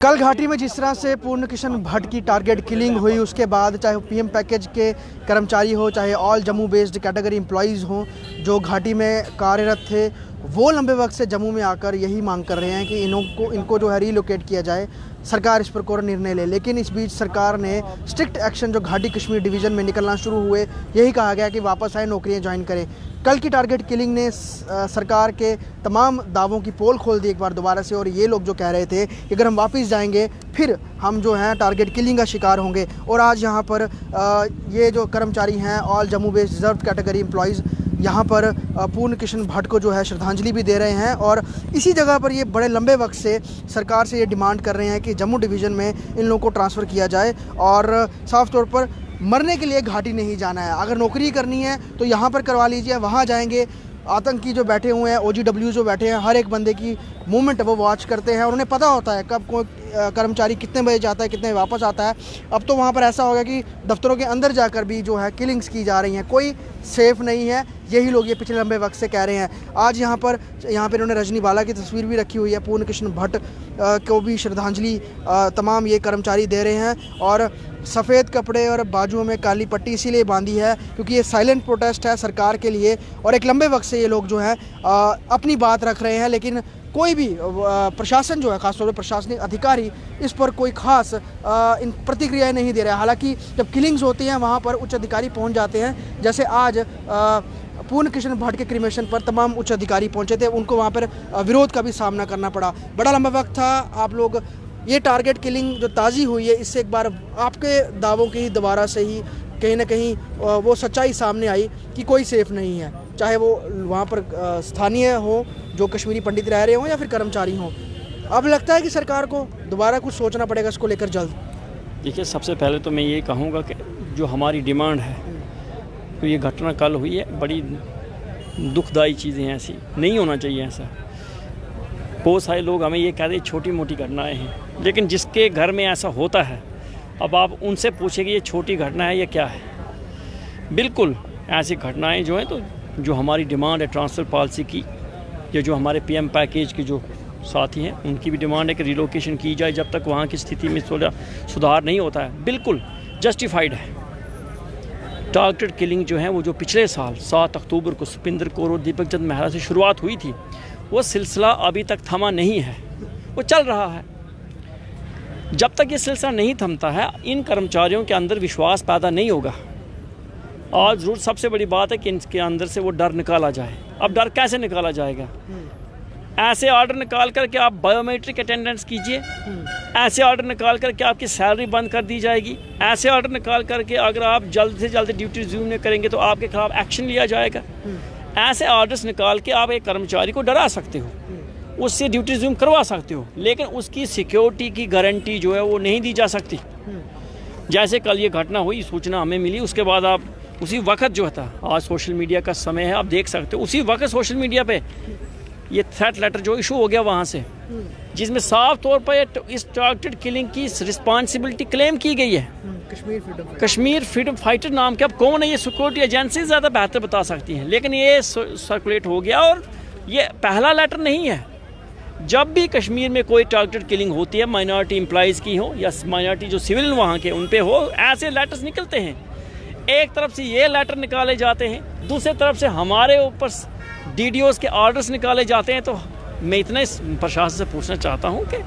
कल घाटी में जिस तरह से पूर्ण किशन भट्ट की टारगेट किलिंग हुई, उसके बाद चाहे पीएम पैकेज के कर्मचारी हो, चाहे all Jammu based category employees हों जो घाटी में कार्यरत थे, वो लंबे वक्त से जम्मू में आकर यही मांग कर रहे हैं कि इनको जो है रीलोकेट किया जाए, सरकार इस पर कोई निर्णय ले। लेकिन इस बीच सरकार ने स्ट्रिक्ट एक्शन जो घाटी कश्मीर डिवीज़न में निकलना शुरू हुए, यही कहा गया कि वापस आए, नौकरियां ज्वाइन करें। कल की टारगेट किलिंग ने सरकार के तमाम दावों की पोल खोल दी एक बार दोबारा से, और ये लोग जो कह रहे थे कि अगर हम वापस जाएंगे फिर हम जो हैं टारगेट किलिंग का शिकार होंगे। और आज यहाँ पर ये जो कर्मचारी हैं all Jammu based reserve category employees यहाँ पर पूर्ण किशन भट्ट को जो है श्रद्धांजलि भी दे रहे हैं, और इसी जगह पर ये बड़े लंबे वक्त से सरकार से ये डिमांड कर रहे हैं कि जम्मू डिवीज़न में इन लोगों को ट्रांसफ़र किया जाए और साफ तौर पर मरने के लिए घाटी नहीं जाना है। अगर नौकरी करनी है तो यहाँ पर करवा लीजिए, वहाँ जाएंगे। आतंकी जो बैठे हुए हैं, OGW जो बैठे हैं, हर एक बंदे की मूवमेंट वो वॉच करते हैं और उन्हें पता होता है कब कोई कर्मचारी कितने बजे जाता है, कितने वापस आता है। अब तो वहाँ पर ऐसा होगा कि दफ्तरों के अंदर जाकर भी जो है किलिंग्स की जा रही हैं, कोई सेफ़ नहीं है। यही लोग ये पिछले लंबे वक्त से कह रहे हैं। आज यहाँ पर इन्होंने रजनी बाला की तस्वीर भी रखी हुई है। पूर्ण किशन भट्ट को भी श्रद्धांजलि तमाम ये कर्मचारी दे रहे हैं, और सफ़ेद कपड़े और बाजुओं में काली पट्टी इसीलिए बांधी है क्योंकि ये साइलेंट प्रोटेस्ट है सरकार के लिए, और एक लंबे वक्त से ये लोग जो है अपनी बात रख रहे हैं। लेकिन कोई भी प्रशासन जो है, खासतौर पर प्रशासनिक अधिकारी, इस पर कोई खास इन प्रतिक्रियाएं नहीं दे रहा है। हालांकि जब किलिंग्स होती हैं वहाँ पर उच्च अधिकारी पहुँच जाते हैं, जैसे आज पूर्ण किशन भट्ट के क्रिमेशन पर तमाम उच्च अधिकारी पहुँचे थे, उनको वहाँ पर विरोध का भी सामना करना पड़ा। बड़ा लंबा वक्त था। आप लोग ये टारगेट किलिंग जो ताज़ी हुई है, इससे एक बार आपके दावों की दोबारा से ही कहीं ना कहीं वो सच्चाई सामने आई कि कोई सेफ़ नहीं है, चाहे वो वहाँ पर स्थानीय हो जो कश्मीरी पंडित रह रहे हों या फिर कर्मचारी हों। अब लगता है कि सरकार को दोबारा कुछ सोचना पड़ेगा इसको लेकर जल्द। देखिए, सबसे पहले तो मैं ये कहूँगा कि जो हमारी डिमांड है, तो ये घटना कल हुई है, बड़ी दुखदाई चीज़ें हैं, ऐसी नहीं होना चाहिए। ऐसा बहुत सारे लोग हमें ये कहते हैं छोटी मोटी घटनाएं हैं, लेकिन जिसके घर में ऐसा होता है, अब आप उनसे पूछेंगे ये छोटी घटना है या क्या है। बिल्कुल ऐसी घटनाएं जो हैं, तो जो हमारी डिमांड है ट्रांसफ़र पॉलिसी की, या जो हमारे पीएम पैकेज के जो साथी हैं उनकी भी डिमांड है कि रिलोकेशन की जाए जब तक वहाँ की स्थिति में सुधार नहीं होता है, बिल्कुल जस्टिफाइड है। टारगेट किलिंग जो है वो जो पिछले साल 7 अक्टूबर को सुपिंदर कौर और दीपक चंद मेहरा से शुरुआत हुई थी, वो सिलसिला अभी तक थमा नहीं है, वो चल रहा है। जब तक ये सिलसिला नहीं थमता है, इन कर्मचारियों के अंदर विश्वास पैदा नहीं होगा। आज ज़रूर सबसे बड़ी बात है कि इनके अंदर से वो डर निकाला जाए। अब डर कैसे निकाला जाएगा? ऐसे ऑर्डर निकाल कर के आप बायोमेट्रिक अटेंडेंस कीजिए, ऐसे ऑर्डर निकाल कर के आपकी सैलरी बंद कर दी जाएगी, ऐसे ऑर्डर निकाल कर के अगर आप जल्द से जल्द ड्यूटी रिज्यूम नहीं करेंगे तो आपके खिलाफ एक्शन लिया जाएगा। ऐसे ऑर्डर्स निकाल के आप एक कर्मचारी को डरा सकते हो, उससे ड्यूटी रिज्यूम करवा सकते हो, लेकिन उसकी सिक्योरिटी की गारंटी जो है वो नहीं दी जा सकती। जैसे कल ये घटना हुई, सूचना हमें मिली, उसके बाद आप उसी वक्त जो था, आज सोशल मीडिया का समय है, आप देख सकते हो, उसी वक्त सोशल मीडिया पे ये थ्रेट लेटर जो इशू हो गया वहाँ से, जिसमें साफ तौर पर इस टारगेट किलिंग की रिस्पॉन्सिबिलिटी क्लेम की गई है कश्मीर फ्रीडम फाइटर नाम के। अब कौन है ये, सिक्योरिटी एजेंसी ज़्यादा बेहतर बता सकती हैं, लेकिन ये सर्कुलेट हो गया। और ये पहला लेटर नहीं है। जब भी कश्मीर में कोई टारगेट किलिंग होती है, माइनॉरिटी एम्प्लॉयज़ की हो या माइनॉरिटी जो सिविल वहाँ के उन पे हो, ऐसे लेटर्स निकलते हैं। एक तरफ से ये लेटर निकाले जाते हैं, दूसरी तरफ से हमारे ऊपर DDOs के ऑर्डर्स निकाले जाते हैं। तो मैं इतना इस प्रशासन से पूछना चाहता हूँ कि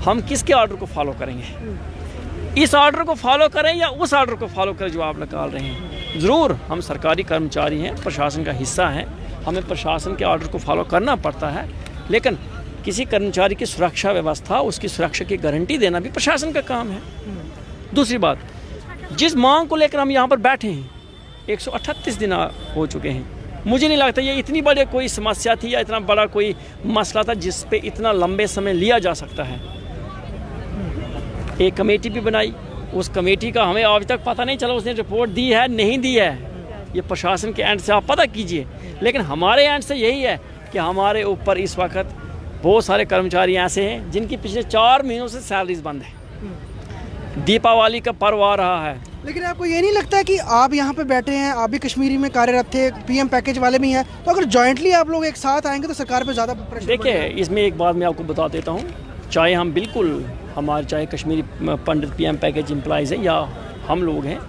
हम किसके ऑर्डर को फॉलो करेंगे? इस ऑर्डर को फॉलो करें या उस ऑर्डर को फॉलो करें जो आप निकाल रहे हैं? ज़रूर हम सरकारी कर्मचारी हैं, प्रशासन का हिस्सा हैं, हमें प्रशासन के ऑर्डर को फॉलो करना पड़ता है, लेकिन किसी कर्मचारी की सुरक्षा व्यवस्था, उसकी सुरक्षा की गारंटी देना भी प्रशासन का काम है। दूसरी बात, जिस मांग को लेकर हम यहाँ पर बैठे हैं, 138 दिन हो चुके हैं, मुझे नहीं लगता ये इतनी बड़ी कोई समस्या थी या इतना बड़ा कोई मसला था जिस पे इतना लंबे समय लिया जा सकता है। एक कमेटी भी बनाई, उस कमेटी का हमें अभी तक पता नहीं चला उसने रिपोर्ट दी है नहीं दी है, ये प्रशासन के एंड से आप पता कीजिए। लेकिन हमारे एंड से यही है कि हमारे ऊपर इस वक्त बहुत सारे कर्मचारी ऐसे हैं जिनकी पिछले 4 महीनों से सैलरीज बंद है। दीपावली का पर्व आ रहा है, लेकिन आपको ये नहीं लगता कि आप यहाँ पे बैठे हैं, आप भी कश्मीरी में कार्यरत थे, पीएम पैकेज वाले भी हैं, तो अगर जॉइंटली आप लोग एक साथ आएंगे तो सरकार पे ज़्यादा प्रेशर? देखिए, इसमें एक बात मैं आपको बता देता हूँ, चाहे हम बिल्कुल हमारे चाहे कश्मीरी पंडित PM पैकेज एम्प्लॉइज़ है या हम लोग हैं,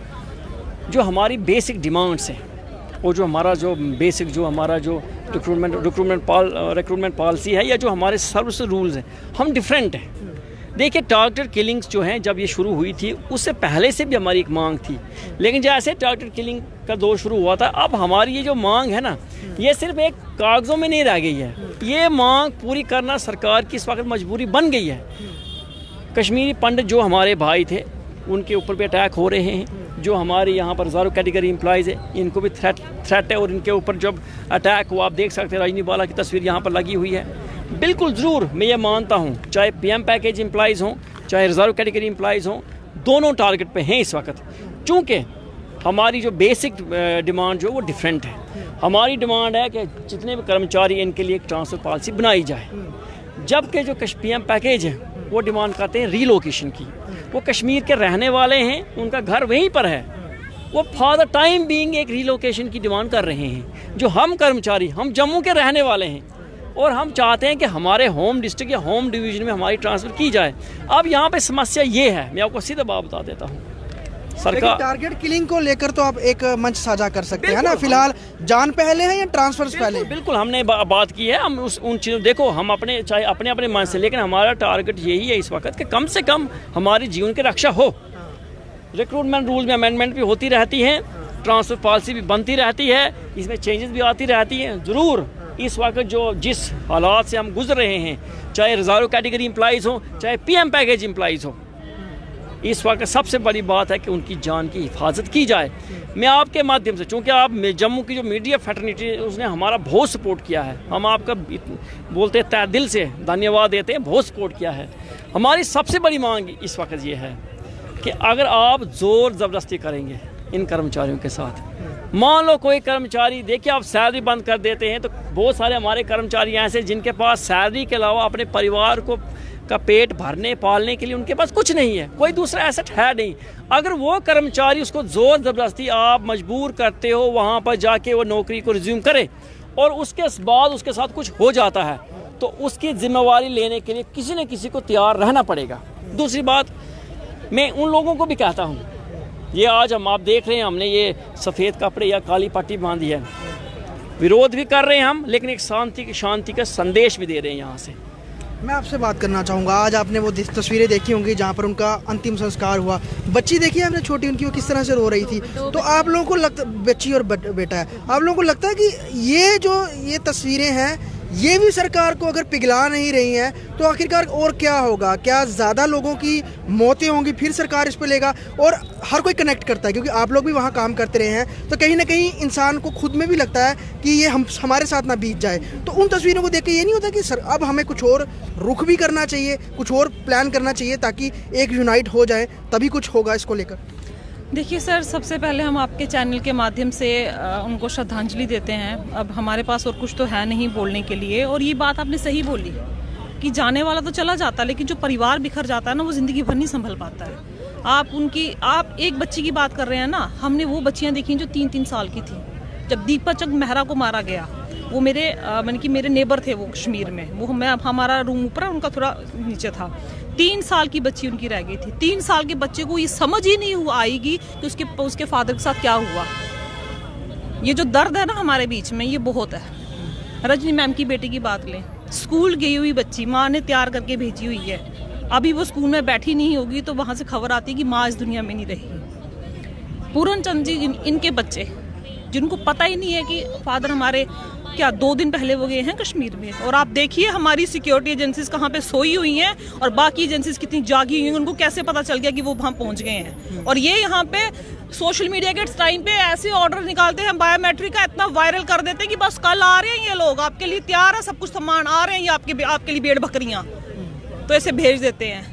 जो हमारी बेसिक डिमांड्स हैं और जो हमारा जो बेसिक जो हमारा जो रिक्रूटमेंट पॉलिसी है या जो हमारे सर्विस रूल्स हैं, हम डिफरेंट हैं। देखिए टारगेटेड किलिंग्स जो हैं जब ये शुरू हुई थी उससे पहले से भी हमारी एक मांग थी, लेकिन जैसे टारगेटेड किलिंग का दौर शुरू हुआ था, अब हमारी ये जो मांग है ना, ये सिर्फ एक कागज़ों में नहीं रह गई है, ये मांग पूरी करना सरकार की इस वक्त मजबूरी बन गई है। कश्मीरी पंडित जो हमारे भाई थे उनके ऊपर भी अटैक हो रहे हैं, जो हमारे यहाँ पर रिजर्व कैटेगरी एम्प्लॉइज़ है इनको भी थ्रेट है और इनके ऊपर जब अटैक हुआ, आप देख सकते हैं रजनी बाला की तस्वीर यहाँ पर लगी हुई है। बिल्कुल ज़रूर मैं ये मानता हूँ, चाहे PM पैकेज एम्प्लॉइज़ हों चाहे रिजर्व कैटेगरी एम्प्लॉइज़ हों, दोनों टारगेट पे हैं इस वक्त, चूँकि हमारी जो बेसिक डिमांड जो वो डिफरेंट है। हमारी डिमांड है कि जितने भी कर्मचारी इनके लिए एक ट्रांसफ़र पॉलिसी बनाई जाए, जबकि जो PM पैकेज है वो डिमांड करते हैं रीलोकेशन की। वो कश्मीर के रहने वाले हैं, उनका घर वहीं पर है, वो फॉर द टाइम बीइंग एक रीलोकेशन की डिमांड कर रहे हैं। जो हम कर्मचारी, हम जम्मू के रहने वाले हैं और हम चाहते हैं कि हमारे होम डिस्ट्रिक्ट या होम डिवीज़न में हमारी ट्रांसफ़र की जाए। अब यहाँ पे समस्या ये है, मैं आपको सीधा बात बता देता हूँ, सरकार टारगेट किलिंग को लेकर तो आप एक मंच साझा कर सकते हैं ना, फिलहाल जान पहले है या ट्रांसफर्स पहले? बिल्कुल हमने बात की है, हम उन चीज़ों देखो, हम अपने चाहे अपने मन से, लेकिन हमारा टारगेट यही है इस वक्त कि कम से कम हमारी जीवन की रक्षा हो। रिक्रूटमेंट रूल में अमेंडमेंट भी होती रहती है, ट्रांसफ़र पॉलिसी भी बनती रहती है, इसमें चेंजेस भी आती रहती हैं। ज़रूर इस वक्त जो जिस हालात से हम गुजर रहे हैं, चाहे रिजर्व कैटेगरी एम्प्लॉइज़ हो चाहे PM पैकेज एम्प्लॉइज़ हो, इस वक्त सबसे बड़ी बात है कि उनकी जान की हिफाजत की जाए। मैं आपके माध्यम से, चूँकि आप जम्मू की जो मीडिया फैटर्निटी है उसने हमारा बहुत सपोर्ट किया है, हम आपका बोलते हैं तहे दिल से धन्यवाद देते हैं, बहुत सपोर्ट किया है। हमारी सबसे बड़ी मांग इस वक्त ये है कि अगर आप ज़ोर ज़बरदस्ती करेंगे इन कर्मचारियों के साथ, मान लो कोई कर्मचारी, देखिए आप सैलरी बंद कर देते हैं तो बहुत सारे हमारे कर्मचारी ऐसे जिनके पास सैलरी के अलावा अपने परिवार को का पेट भरने पालने के लिए उनके पास कुछ नहीं है, कोई दूसरा एसेट है नहीं। अगर वो कर्मचारी उसको ज़ोर ज़बरदस्ती आप मजबूर करते हो वहाँ पर जाके वो नौकरी को रिज्यूम करे और उसके बाद उसके साथ कुछ हो जाता है, तो उसकी जिम्मेवारी लेने के लिए किसी न किसी को तैयार रहना पड़ेगा। दूसरी बात, मैं उन लोगों को भी कहता हूँ, ये आज आप देख रहे हैं हमने ये सफ़ेद कपड़े या काली पट्टी बांधी है, विरोध भी कर रहे हैं हम, लेकिन एक शांति का संदेश भी दे रहे हैं यहाँ से। मैं आपसे बात करना चाहूँगा, आज आपने वो तस्वीरें देखी होंगी जहाँ पर उनका अंतिम संस्कार हुआ, बच्ची देखी है आपने छोटी उनकी, वो किस तरह से रो रही थी, तो आप लोगों को लगता, बच्ची और बेटा है, आप लोगों को लगता है कि ये तस्वीरें हैं ये भी सरकार को अगर पिघला नहीं रही हैं तो आखिरकार और क्या होगा? क्या ज़्यादा लोगों की मौतें होंगी, फिर सरकार इस पे लेगा? और हर कोई कनेक्ट करता है क्योंकि आप लोग भी वहाँ काम करते रहे हैं, तो कहीं ना कहीं इंसान को खुद में भी लगता है कि ये हमारे साथ ना बीत जाए। तो उन तस्वीरों को देख के ये नहीं होता कि अब हमें कुछ और रुख भी करना चाहिए, कुछ और प्लान करना चाहिए ताकि एक यूनाइट हो जाए, तभी कुछ होगा इसको लेकर? देखिए सर, सबसे पहले हम आपके चैनल के माध्यम से उनको श्रद्धांजलि देते हैं। अब हमारे पास और कुछ तो है नहीं बोलने के लिए, और ये बात आपने सही बोली कि जाने वाला तो चला जाता है, लेकिन जो परिवार बिखर जाता है ना, वो ज़िंदगी भर नहीं संभल पाता है। आप एक बच्ची की बात कर रहे हैं ना, हमने वो बच्चियाँ देखी जो 3-3 साल की थी जब दीपक मेहरा को मारा गया। वो मेरे नेबर थे वो कश्मीर में, वो हमारा रूम ऊपर, उनका थोड़ा नीचे था। 3 साल की बच्ची उनकी रह गई थी। 3 साल के बच्चे को ये समझ ही नहीं आएगी कि उसके फादर के साथ क्या हुआ। ये जो दर्द है ना हमारे बीच में, ये बहुत है। रजनी मैम की बेटी की बात लें, स्कूल गई हुई बच्ची, माँ ने तैयार करके भेजी हुई है, अभी वो स्कूल में बैठी नहीं होगी तो वहाँ से खबर आती है कि माँ इस दुनिया में नहीं रही। पूरन चंद जी, इनके बच्चे जिनको पता ही नहीं है कि फादर हमारे 2 दिन पहले वो गए हैं कश्मीर में। और आप देखिए हमारी सिक्योरिटी एजेंसीज कहाँ पे सोई हुई हैं और बाकी एजेंसीज कितनी जागी हुई हैं, उनको कैसे पता चल गया कि वो वहाँ पहुँच गए हैं। और ये यहाँ पे सोशल मीडिया के टाइम पे ऐसे ऑर्डर निकालते हैं बायोमेट्रिक का, इतना वायरल कर देते हैं कि बस कल आ रहे हैं ये लोग, आपके लिए तैयार है, सब कुछ सामान आ रहे हैं, ये आपके लिए भेड़ बकरियाँ, तो ऐसे भेज देते हैं।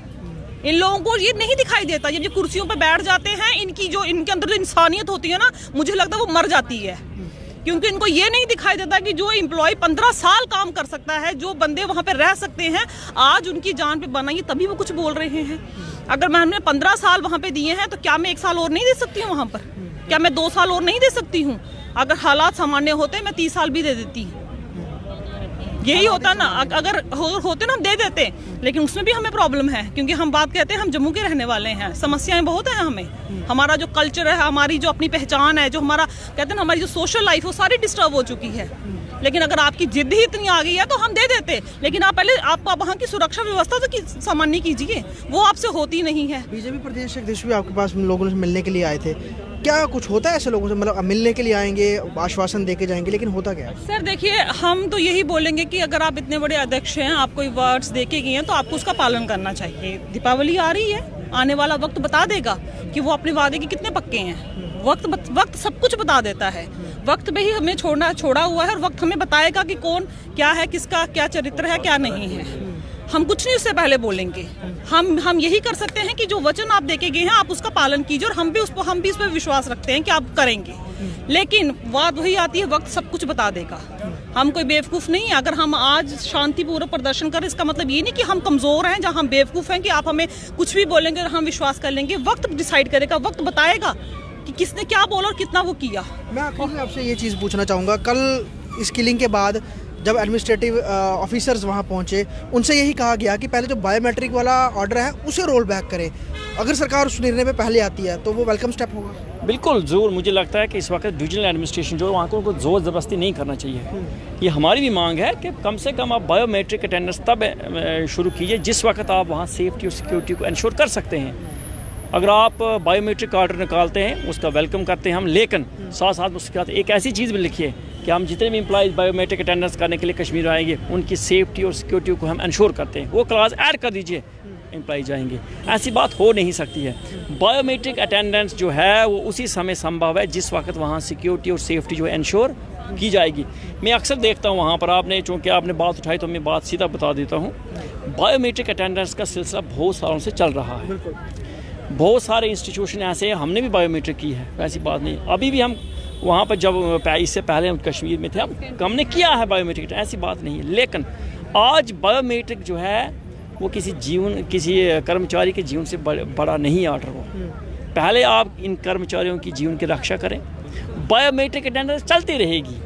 इन लोगों को ये नहीं दिखाई देता, जब ये कुर्सियों पे बैठ जाते हैं, इनके अंदर जो इंसानियत होती है ना, मुझे लगता है वो मर जाती है, क्योंकि इनको ये नहीं दिखाई देता कि जो एम्प्लॉय 15 साल काम कर सकता है, जो बंदे वहाँ पे रह सकते हैं, आज उनकी जान पे बनाइए तभी वो कुछ बोल रहे हैं। अगर मैंने 15 साल वहाँ पे दिए हैं तो क्या मैं 1 साल और नहीं दे सकती हूँ वहाँ पर? क्या मैं 2 साल और नहीं दे सकती हूँ? अगर हालात सामान्य होते मैं 30 साल भी दे देती। यही होता ना, अगर होते ना हम दे देते, लेकिन उसमें भी हमें प्रॉब्लम है, क्योंकि हम बात कहते हैं हम जम्मू के रहने वाले हैं, समस्याएं बहुत हैं हमें, हमारा जो कल्चर है, हमारी जो अपनी पहचान है, जो हमारा कहते हैं ना हमारी जो सोशल लाइफ वो सारी डिस्टर्ब हो चुकी है। लेकिन अगर आपकी जिद ही इतनी आ गई है तो हम दे देते, लेकिन आप पहले आप वहाँ की सुरक्षा व्यवस्था तो सामान्य कीजिए, वो आपसे होती नहीं है। बीजेपी प्रदेश अध्यक्ष भी आपके पास लोगों से मिलने के लिए आए थे, क्या कुछ होता है ऐसे लोगों से, मतलब मिलने के लिए आएंगे, आश्वासन देके जाएंगे, लेकिन होता क्या है? सर देखिए, हम तो यही बोलेंगे कि अगर आप इतने बड़े अध्यक्ष हैं, आप कोई वर्ड्स देके गए हैं तो आपको उसका पालन करना चाहिए। दीपावली आ रही है, आने वाला वक्त बता देगा कि वो अपने वादे के कितने पक्के हैं। वक्त सब कुछ बता देता है, वक्त में ही हमें छोड़ा हुआ है, और वक्त हमें बताएगा कि कौन क्या है, किसका क्या चरित्र है, क्या नहीं है। हम कुछ नहीं उससे पहले बोलेंगे, हम यही कर सकते हैं कि जो वचन आप देके गए हैं आप उसका पालन कीजिए, और हम भी इस पर विश्वास रखते हैं कि आप करेंगे। लेकिन बात वही आती है, वक्त सब कुछ बता देगा। हम कोई बेवकूफ़ नहीं है, अगर हम आज शांतिपूर्वक प्रदर्शन करें, इसका मतलब ये नहीं कि हम कमज़ोर हैं, जहाँ हम बेवकूफ़ हैं कि आप हमें कुछ भी बोलेंगे और हम विश्वास कर लेंगे। वक्त डिसाइड करेगा, वक्त बताएगा कि किसने क्या बोला और कितना वो किया। मैं आखिर में आपसे ये चीज़ पूछना चाहूँगा, कल इस किलिंग के बाद जब एडमिनिस्ट्रेटिव ऑफिसर्स वहाँ पहुँचे, उनसे यही कहा गया कि पहले जो बायोमेट्रिक वाला ऑर्डर है उसे रोल बैक करें। अगर सरकार उस निर्णय में पहले आती है तो वो वेलकम स्टेप होगा। बिल्कुल ज़रूर, मुझे लगता है कि इस वक्त डिविजनल एडमिनिस्ट्रेशन जो वहाँ को उनको ज़ोर ज़बरदस्ती नहीं करना चाहिए। ये हमारी भी मांग है कि कम से कम आप बायोमेट्रिक अटेंडेंस तब शुरू कीजिए जिस वक्त आप वहाँ सेफ्टी और सिक्योरिटी को इंश्योर कर सकते हैं। अगर आप बायोमेट्रिक ऑर्डर निकालते हैं उसका वेलकम करते हैं हम, लेकिन साथ साथ उसके साथ एक ऐसी चीज़ भी लिखिए कि हम जितने भी एम्प्लॉइज़ बायोमेट्रिक अटेंडेंस करने के लिए कश्मीर आएंगे उनकी सेफ्टी और सिक्योरिटी को हम इंश्योर करते हैं, वो क्लास ऐड कर दीजिए, एम्प्लॉय जाएंगे। ऐसी बात हो नहीं सकती है। बायोमेट्रिक अटेंडेंस जो है वो उसी समय संभव है जिस वक्त वहाँ सिक्योरिटी और सेफ्टी जो है इंश्योर की जाएगी। मैं अक्सर देखता हूँ वहाँ पर, आपने चूँकि आपने बात उठाई तो मैं बात सीधा बता देता हूँ। बायोमेट्रिक अटेंडेंस का सिलसिला बहुत सालों से चल रहा है, बहुत सारे इंस्टीट्यूशन ऐसे हैं, हमने भी बायोमेट्रिक की है, ऐसी बात नहीं। अभी भी हम वहाँ पर जब इससे पहले हम कश्मीर में थे हमने किया है बायोमेट्रिक, ऐसी बात नहीं है। लेकिन आज बायोमेट्रिक जो है वो किसी कर्मचारी के जीवन से बड़ा नहीं ऑर्डर हो। पहले आप इन कर्मचारियों की जीवन की रक्षा करें, बायोमेट्रिक अटेंडेंस चलती रहेगी,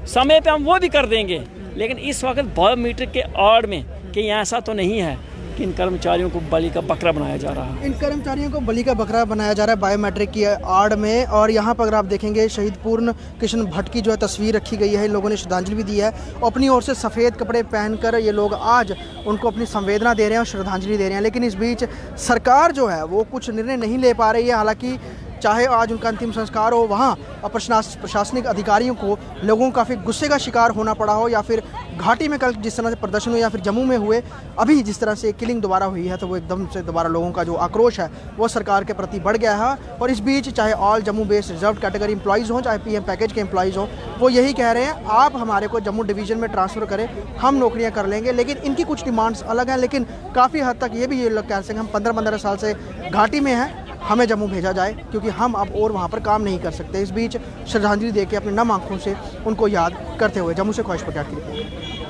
समय पे हम वो भी कर देंगे। लेकिन इस वक्त बायोमेट्रिक के आड़ में कहीं ऐसा तो नहीं है कि इन कर्मचारियों को बलि का बकरा बनाया जा रहा है। इन कर्मचारियों को बलि का बकरा बनाया जा रहा है बायोमेट्रिक की आड़ में। और यहाँ पर अगर आप देखेंगे शहीद पूर्ण किशन भट्ट की जो है तस्वीर रखी गई है, इन लोगों ने श्रद्धांजलि भी दी है। अपनी ओर से सफ़ेद कपड़े पहनकर ये लोग आज उनको अपनी संवेदना दे रहे हैं और श्रद्धांजलि दे रहे हैं। लेकिन इस बीच सरकार जो है वो कुछ निर्णय नहीं ले पा रही है। हालांकि चाहे आज उनका अंतिम संस्कार हो, वहाँ प्रशासनिक अधिकारियों को लोगों को काफ़ी गुस्से का शिकार होना पड़ा हो, या फिर घाटी में कल जिस तरह से प्रदर्शन हुए, या फिर जम्मू में हुए, अभी जिस तरह से किलिंग दोबारा हुई है, तो वो एकदम से दोबारा लोगों का जो आक्रोश है वो सरकार के प्रति बढ़ गया है। और इस बीच चाहे all Jammu based reserve category employees हों, चाहे पीएम पैकेज के एम्प्लॉइज़ हों, वो यही कह रहे हैं आप हमारे को जम्मू डिवीज़न में ट्रांसफ़र करें, हम नौकरियाँ कर लेंगे। लेकिन इनकी कुछ डिमांड्स अलग हैं। लेकिन काफ़ी हद तक ये भी लोग कह सकें हम 15-15 साल से घाटी में हैं, हमें जम्मू भेजा जाए क्योंकि हम अब और वहाँ पर काम नहीं कर सकते। इस बीच श्रद्धांजलि देके अपनी नम आंखों से उनको याद करते हुए जम्मू से ख्वाहिश पटियाला की रिपोर्ट।